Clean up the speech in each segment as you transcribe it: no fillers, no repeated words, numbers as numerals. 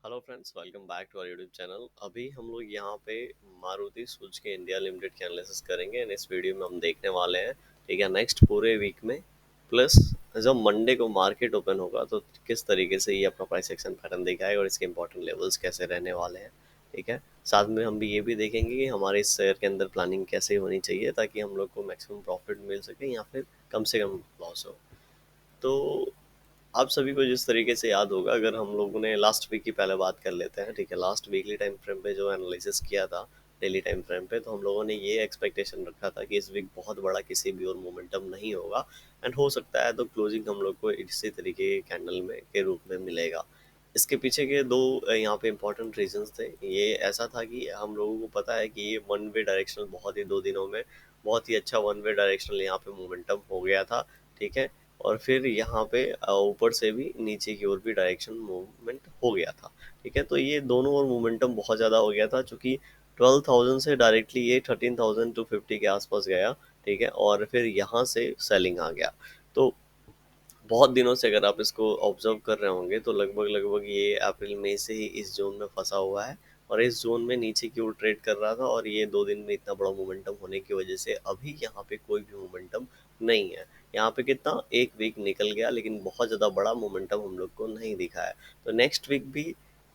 Hello friends, welcome back to our YouTube channel. अभी हम लोग यहाँ पे मारुति सुजुकी इंडिया लिमिटेड की एनालिसिस करेंगे एंड इस वीडियो में हम देखने वाले हैं, ठीक है, नेक्स्ट पूरे वीक में प्लस जब मंडे को मार्केट ओपन होगा तो किस तरीके से ये अपना प्राइस एक्शन पैटर्न दिखाएगा और इसके इंपॉर्टेंट लेवल्स कैसे रहने वाले हैं। ठीक है, साथ में हम भी ये भी देखेंगे कि हमारे इस शेयर के अंदर प्लानिंग कैसे होनी चाहिए ताकि हम लोग को मैक्सिमम प्रॉफिट मिल सके या फिर कम से कम लॉस हो। तो आप सभी को जिस तरीके से याद होगा, अगर हम लोगों ने लास्ट वीक की पहले बात कर लेते हैं, ठीक है, लास्ट वीकली टाइम फ्रेम पे जो एनालिसिस किया था डेली टाइम फ्रेम पे, तो हम लोगों ने ये एक्सपेक्टेशन रखा था कि इस वीक बहुत बड़ा किसी भी और मोमेंटम नहीं होगा एंड हो सकता है तो क्लोजिंग हम लोग को इसी तरीके के कैंडल में के रूप में मिलेगा। इसके पीछे के दो यहाँ पे इम्पोर्टेंट रीजंस थे। ये ऐसा था कि हम लोगों को पता है कि ये वन वे डायरेक्शनल बहुत ही 2 दिनों में बहुत ही अच्छा वन वे डायरेक्शनल यहाँ पे मोमेंटम हो गया था। ठीक है, और फिर यहाँ पे ऊपर से भी नीचे की ओर भी डायरेक्शन मूवमेंट हो गया था। ठीक है, तो ये दोनों ओर मोमेंटम बहुत ज़्यादा हो गया था चूँकि 12,000 से डायरेक्टली ये 13,250 के आसपास गया। ठीक है, और फिर यहाँ से सेलिंग आ गया। तो बहुत दिनों से अगर आप इसको ऑब्जर्व कर रहे होंगे तो लगभग लगभग ये अप्रैल मई से ही इस जोन में फंसा हुआ है और इस जोन में नीचे की ओर ट्रेड कर रहा था, और ये 2 दिन में इतना बड़ा मोमेंटम होने की वजह से अभी यहाँ पे कोई भी मोमेंटम नहीं है। यहाँ पे कितना एक वीक निकल गया लेकिन बहुत ज़्यादा बड़ा मोमेंटम हम लोग को नहीं दिखा है। तो नेक्स्ट वीक भी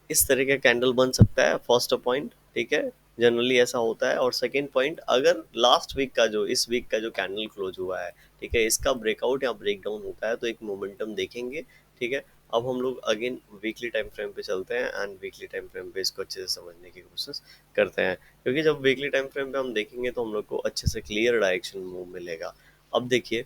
इस तरह का कैंडल बन सकता है, फर्स्ट पॉइंट। ठीक है, जनरली ऐसा होता है। और सेकेंड पॉइंट, अगर लास्ट वीक का जो इस वीक का जो कैंडल क्लोज हुआ है, ठीक है, इसका ब्रेकआउट या ब्रेकडाउन होता है तो एक मोमेंटम देखेंगे। ठीक है, अब हम लोग अगेन वीकली टाइम फ्रेम पे चलते हैं एंड वीकली टाइम फ्रेम पे इसको अच्छे से समझने की कोशिश करते हैं, क्योंकि जब वीकली टाइम फ्रेम पे हम देखेंगे तो हम लोग को अच्छे से क्लियर डायरेक्शन मूव मिलेगा। अब देखिए,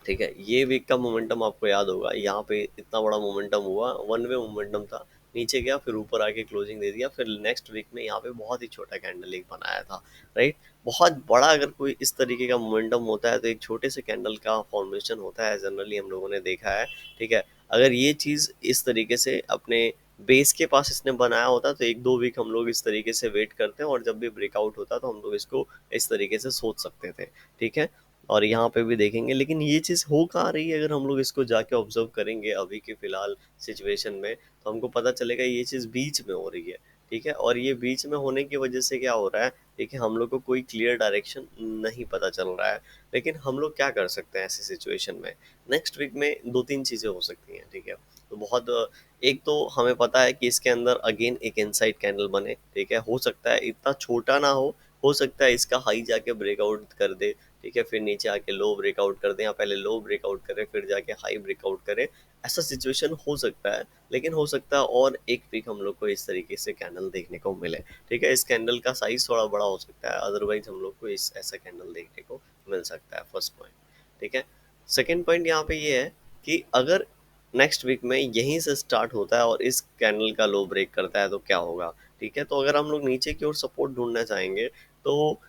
ठीक है, ये वीक का मोमेंटम आपको याद होगा, यहाँ पे इतना बड़ा मोमेंटम हुआ, वन वे मोमेंटम था, नीचे गया फिर ऊपर आके क्लोजिंग दे दिया, फिर नेक्स्ट वीक में यहाँ पे बहुत ही छोटा कैंडल एक बनाया था। राइट, बहुत बड़ा अगर कोई इस तरीके का मोमेंटम होता है तो एक छोटे से कैंडल का फॉर्मेशन होता है, जनरली हम लोगों ने देखा है। ठीक है, अगर ये चीज़ इस तरीके से अपने बेस के पास इसने बनाया होता तो 1-2 वीक हम लोग इस तरीके से वेट करते हैं और जब भी ब्रेकआउट होता तो हम लोग इसको इस तरीके से सोच सकते थे। ठीक है, और यहाँ पे भी देखेंगे, लेकिन ये चीज़ हो कहाँ रही है, अगर हम लोग इसको जाके ऑब्जर्व करेंगे अभी के फिलहाल सिचुएशन में तो हमको पता चलेगा ये चीज़ बीच में हो रही है। ठीक है, और ये बीच में होने की वजह से क्या हो रहा है, देखिए, हम लोग को कोई क्लियर डायरेक्शन नहीं पता चल रहा है। लेकिन हम लोग क्या कर सकते हैं ऐसी सिचुएशन में, नेक्स्ट वीक में 2-3 चीज़ें हो सकती हैं। ठीक है, तो बहुत एक तो हमें पता है कि इसके अंदर अगेन एक इनसाइड कैंडल बने। ठीक है, हो सकता है इतना छोटा ना हो सकता है इसका हाई जाके ब्रेकआउट कर दे। ठीक है, फिर नीचे आके लो ब्रेकआउट कर दें या पहले लो ब्रेकआउट करे फिर जाके हाई ब्रेकआउट करे, ऐसा सिचुएशन हो सकता है। लेकिन हो सकता है और एक वीक हम लोग को इस तरीके से कैंडल देखने को मिले। ठीक है, इस कैंडल का साइज थोड़ा बड़ा हो सकता है, अदरवाइज हम लोग को इस ऐसा कैंडल देखने को मिल सकता है, फर्स्ट पॉइंट। ठीक है, सेकेंड पॉइंट यहाँ पे ये है कि अगर नेक्स्ट वीक में यहीं से स्टार्ट होता है और इस कैंडल का लो ब्रेक करता है तो क्या होगा। ठीक है, तो अगर हम लोग नीचे की ओर सपोर्ट ढूंढना चाहेंगे तो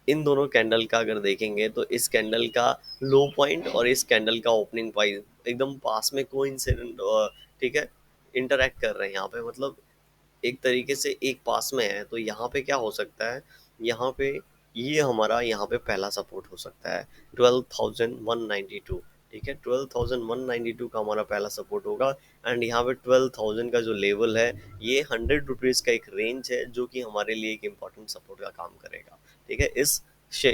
इन दोनों कैंडल का अगर देखेंगे तो इस कैंडल का लो पॉइंट और इस कैंडल का ओपनिंग प्राइस एकदम पास में कोइंसिडेंट, ठीक है, इंटरेक्ट कर रहे हैं यहाँ पे, मतलब एक तरीके से एक पास में है। तो यहाँ पे क्या हो सकता है, यहाँ पे ये हमारा यहाँ पे पहला सपोर्ट हो सकता है 12,192। ठीक है, 12,192 का हमारा पहला सपोर्ट होगा एंड यहाँ पे 12,000 का जो लेवल है, ये 100 रुपीज़ का एक रेंज है जो कि हमारे लिए एक इम्पॉर्टेंट सपोर्ट का काम करेगा। ठीक है,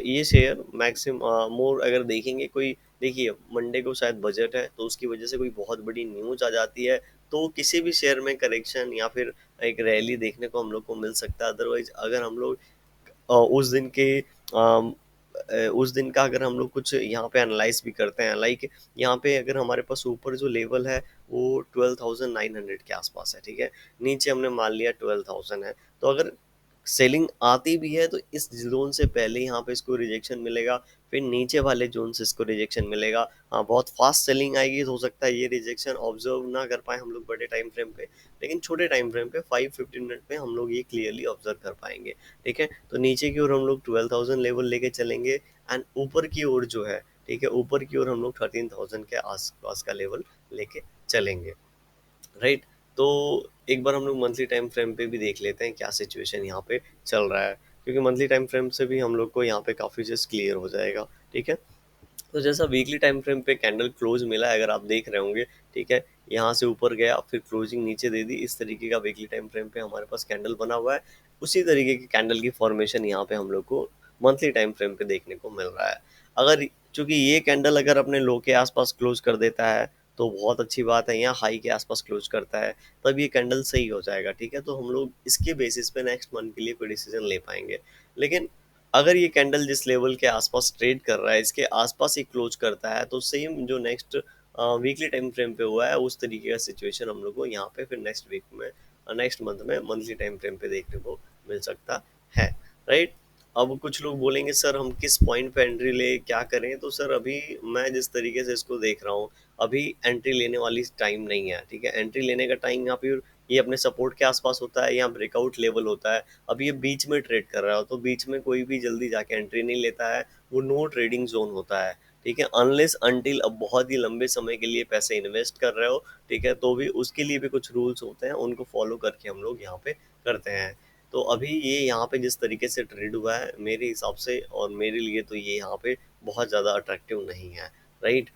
ये शेयर मैक्सिमम मोर अगर देखेंगे, कोई देखिए मंडे को शायद बजट है तो उसकी वजह से कोई बहुत बड़ी न्यूज आ जाती है तो किसी भी शेयर में करेक्शन या फिर एक रैली देखने को हम लोग को मिल सकता है। अदरवाइज अगर हम लोग उस दिन के उस दिन का अगर हम लोग कुछ यहाँ पे एनालाइज भी करते हैं, लाइक यहाँ पे अगर हमारे पास ऊपर जो लेवल है वो 12,900 के आसपास है। ठीक है, नीचे हमने मान लिया 12,000 है, तो अगर सेलिंग आती भी है तो इस जोन से पहले यहाँ पे इसको रिजेक्शन मिलेगा, फिर नीचे वाले जोन से इसको रिजेक्शन मिलेगा। हाँ, बहुत फास्ट सेलिंग आएगी तो हो सकता है ये रिजेक्शन ऑब्जर्व ना कर पाए हम लोग बड़े टाइम फ्रेम पे, लेकिन छोटे टाइम फ्रेम पे 5-15 मिनट पे हम लोग ये क्लियरली ऑब्जर्व कर पाएंगे। ठीक है, तो नीचे की ओर हम लोग 12,000 लेवल लेके चलेंगे एंड ऊपर की ओर जो है, ठीक है, ऊपर की ओर हम लोग 13,000 के आसपास का लेवल लेके चलेंगे। राइट, तो एक बार हम लोग मंथली टाइम फ्रेम पे भी देख लेते हैं क्या सिचुएशन यहाँ पे चल रहा है, क्योंकि मंथली टाइम फ्रेम से भी हम लोग को यहाँ पे काफ़ी चीज़ क्लियर हो जाएगा। ठीक है, तो जैसा वीकली टाइम फ्रेम पे कैंडल क्लोज मिला है, अगर आप देख रहे होंगे, ठीक है, यहाँ से ऊपर गया, फिर क्लोजिंग नीचे दे दी, इस तरीके का वीकली टाइम फ्रेम पे हमारे पास कैंडल बना हुआ है। उसी तरीके की कैंडल की फॉर्मेशन यहाँ पे हम लोग को मंथली टाइम फ्रेम पे देखने को मिल रहा है। अगर चूंकि ये कैंडल अगर अपने लो के आसपास क्लोज कर देता है तो बहुत अच्छी बात है, यहाँ हाई के आसपास क्लोज करता है तब ये कैंडल सही हो जाएगा, ठीक है। तो हम लोग इसके बेसिस पे नेक्स्ट मंथ के लिए कोई डिसीजन ले पाएंगे। लेकिन अगर ये कैंडल जिस लेवल के आसपास ट्रेड कर रहा है इसके आसपास ही क्लोज करता है तो सेम जो नेक्स्ट वीकली टाइम फ्रेम पे हुआ है उस तरीके का सिचुएशन हम लोग को यहाँ पे फिर नेक्स्ट वीक में नेक्स्ट मंथ में मंथली टाइम फ्रेम पे देखने को मिल सकता है, राइट। अब कुछ लोग बोलेंगे सर हम किस पॉइंट पे एंट्री ले, क्या करें। तो सर अभी मैं जिस तरीके से इसको देख रहा हूँ, अभी एंट्री लेने वाली टाइम नहीं है, ठीक है। एंट्री लेने का टाइम यहाँ पे ये अपने सपोर्ट के आसपास होता है, यहाँ ब्रेकआउट लेवल होता है। अब ये बीच में ट्रेड कर रहा हो तो बीच में कोई भी जल्दी जाके एंट्री नहीं लेता है, वो नो ट्रेडिंग जोन होता है, ठीक है। अनलेस अनटिल अब बहुत ही लंबे समय के लिए पैसे इन्वेस्ट कर रहे हो, ठीक है, तो भी उसके लिए भी कुछ रूल्स होते हैं, उनको फॉलो करके हम लोग यहाँ पे करते हैं। तो अभी ये यहाँ पे जिस तरीके से ट्रेड हुआ है मेरे हिसाब से और मेरे लिए तो ये यहाँ पे बहुत ज़्यादा अट्रैक्टिव नहीं है, राइट।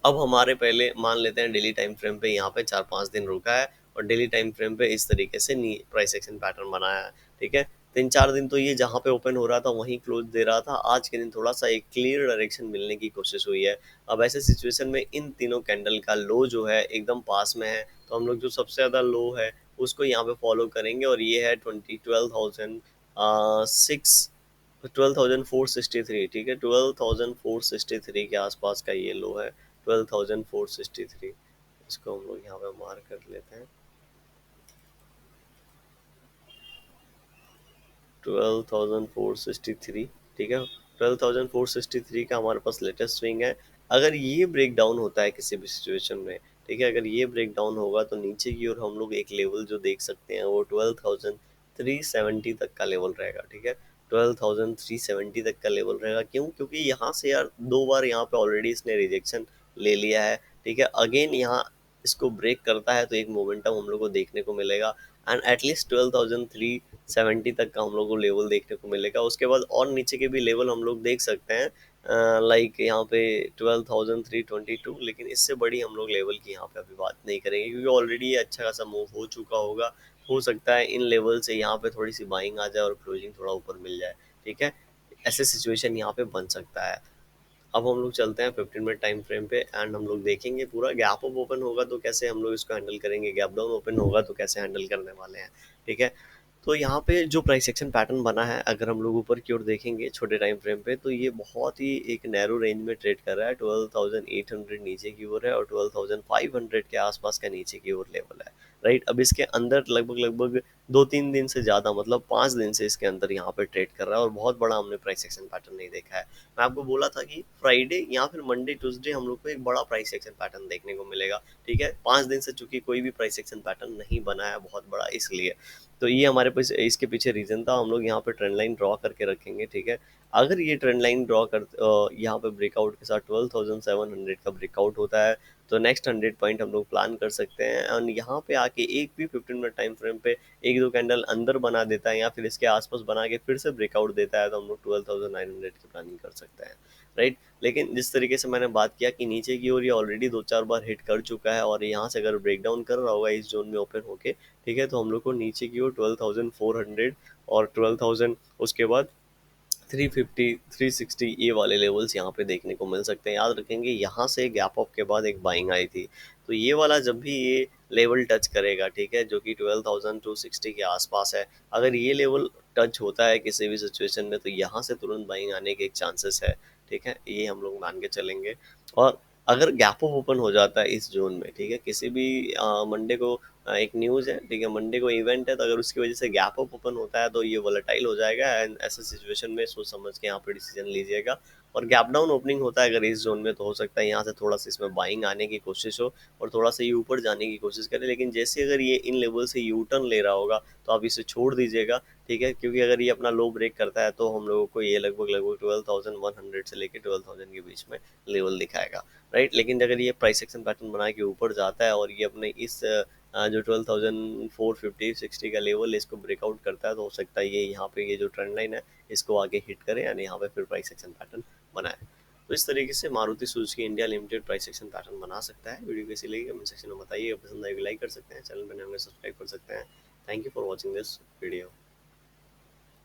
अब हमारे पहले मान लेते हैं डेली टाइम फ्रेम पे यहाँ पे 4-5 दिन रुका है और डेली टाइम फ्रेम पे इस तरीके से प्राइस एक्शन पैटर्न बनाया है, ठीक है। 3-4 दिन तो ये जहाँ पे ओपन हो रहा था वहीं क्लोज दे रहा था, आज के दिन थोड़ा सा एक क्लियर डायरेक्शन मिलने की कोशिश हुई है। अब ऐसे सिचुएशन में इन तीनों कैंडल का लो जो है एकदम पास में है, तो हम लोग जो सबसे ज़्यादा लो है उसको यहाँ पे फॉलो करेंगे और ये है 12,463, ठीक है। 12,463 के आसपास का ये लो है, 12,463। इसको हम लोग यहाँ पे मार्क कर लेते हैं, 12,463, ठीक है। 12,463 का हमारे पास लेटेस्ट स्विंग है। अगर ये ब्रेक डाउन होता है किसी भी सिचुएशन में, ठीक है, अगर ये ब्रेक डाउन होगा तो नीचे की ओर हम लोग एक लेवल जो देख सकते हैं वो 12,370 तक का लेवल रहेगा, ठीक है। 12,370 तक का लेवल रहेगा, क्यों? क्योंकि यहाँ से यार 2 बार यहाँ पे ऑलरेडी इसने रिजेक्शन ले लिया है, ठीक है। अगेन यहाँ इसको ब्रेक करता है तो एक मोमेंटम हम लोग को देखने को मिलेगा एंड एटलीस्ट 12,370 तक का हम लोग को लेवल देखने को मिलेगा। उसके बाद और नीचे के भी लेवल हम लोग देख सकते हैं, लाइक यहाँ पे 12,322, लेकिन इससे बड़ी हम लोग लेवल की यहाँ पे अभी बात नहीं करेंगे क्योंकि ऑलरेडी ये अच्छा खासा मूव हो चुका होगा। हो सकता है इन लेवल से यहाँ पे थोड़ी सी बाइंग आ जाए और क्लोजिंग थोड़ा ऊपर मिल जाए, ठीक है। ऐसे सिचुएशन यहाँ पे बन सकता है। अब हम लोग चलते हैं 15 मिनट टाइम फ्रेम पे एंड हम लोग देखेंगे पूरा गैप अप ओपन होगा तो कैसे हम लोग इसको हैंडल करेंगे, गैप डाउन ओपन होगा तो कैसे हैंडल करने वाले हैं, ठीक है। तो यहाँ पे जो प्राइस एक्शन पैटर्न बना है अगर हम लोग ऊपर की ओर देखेंगे छोटे टाइम फ्रेम पे तो ये बहुत ही एक नैरो रेंज में ट्रेड कर रहा है। 12,800 नीचे की ओर है और 12,500 के आसपास का नीचे की ओर लेवल है, राइट। अब इसके अंदर लगभग लगभग 2-3 दिन से ज़्यादा मतलब 5 दिन से इसके अंदर यहाँ पे ट्रेड कर रहा है और बहुत बड़ा हमने प्राइस एक्शन पैटर्न नहीं देखा है। मैं आपको बोला था कि फ्राइडे या फिर मंडे ट्यूसडे हम लोग को एक बड़ा प्राइस एक्शन पैटर्न देखने को मिलेगा, ठीक है। 5 दिन से चूंकि कोई भी प्राइस एक्शन पैटर्न नहीं बना है बहुत बड़ा, इसलिए तो ये हमारे पास इसके पीछे रीजन था। हम लोग यहाँ पे ट्रेंड लाइन ड्रॉ करके रखेंगे, ठीक है। अगर ये ट्रेंड लाइन ड्रॉ कर यहाँ पे ब्रेकआउट के साथ 12,700 का ब्रेकआउट होता है तो नेक्स्ट 100 पॉइंट हम लोग प्लान कर सकते हैं और यहाँ पे आके एक भी 15 मिनट टाइम फ्रेम पे एक दो कैंडल अंदर बना देता है या फिर इसके आसपास बना के फिर से ब्रेकआउट देता है तो हम लोग 12,900 की प्लानिंग कर सकते हैं, राइट। लेकिन जिस तरीके से मैंने बात किया कि नीचे की ओर ये ऑलरेडी 2-4 बार हिट कर चुका है और यहाँ से अगर ब्रेक डाउन कर रहा होगा इस जोन में ओपन होके, ठीक है, तो हम लोग को नीचे की ओर 12,400 और 12,000 उसके बाद 350 360 ये वाले लेवल्स यहाँ पे देखने को मिल सकते हैं। याद रखेंगे यहाँ से गैप अप के बाद एक बाइंग आई थी, तो ये वाला जब भी ये लेवल टच करेगा, ठीक है, जो कि 12,260 के आसपास है, अगर ये लेवल टच होता है किसी भी सिचुएशन में तो यहाँ से तुरंत बाइंग आने के एक चांसेस है, ठीक है, ये हम लोग मान के चलेंगे। और अगर गैप अप ओपन हो जाता है इस जोन में, ठीक है, किसी भी मंडे को एक न्यूज़ है, ठीक है, मंडे को इवेंट है, तो अगर उसकी वजह से गैप अप ओपन होता है तो ये वोलेटाइल हो जाएगा एंड ऐसे सिचुएशन में सोच समझ के यहाँ पे डिसीजन लीजिएगा। और गैप डाउन ओपनिंग होता है अगर इस जोन में तो हो सकता है यहाँ से थोड़ा सा इसमें बाइंग आने की कोशिश हो और थोड़ा सा ये ऊपर जाने की कोशिश करे, लेकिन जैसे अगर ये इन लेवल से यू टर्न ले रहा होगा तो आप इसे छोड़ दीजिएगा, ठीक है, क्योंकि अगर ये अपना लो ब्रेक करता है तो हम लोगों को ये लगभग लगभग 12,100 से लेकर 12,000 के बीच में लेवल दिखाएगा, राइट। लेकिन अगर ये प्राइस एक्शन पैटर्न बना के ऊपर जाता है और ये अपने इस जो 12,450-60 का लेवल इसको ब्रेकआउट करता है तो हो सकता है ये यहाँ पे ये जो ट्रेंड लाइन है इसको आगे हिट करे यानी यहाँ पे फिर प्राइस एक्शन पैटर्न बनाए। तो इस तरीके से Maruti Suzuki India limited price action pattern बना सकता है। वीडियो कैसी लगी कमेंट सेक्शन में बताइए, पसंद आएगी लाइक कर सकते हैं, चैनल पर नए होंगे सब्सक्राइब कर सकते हैं। Thank you for watching this video.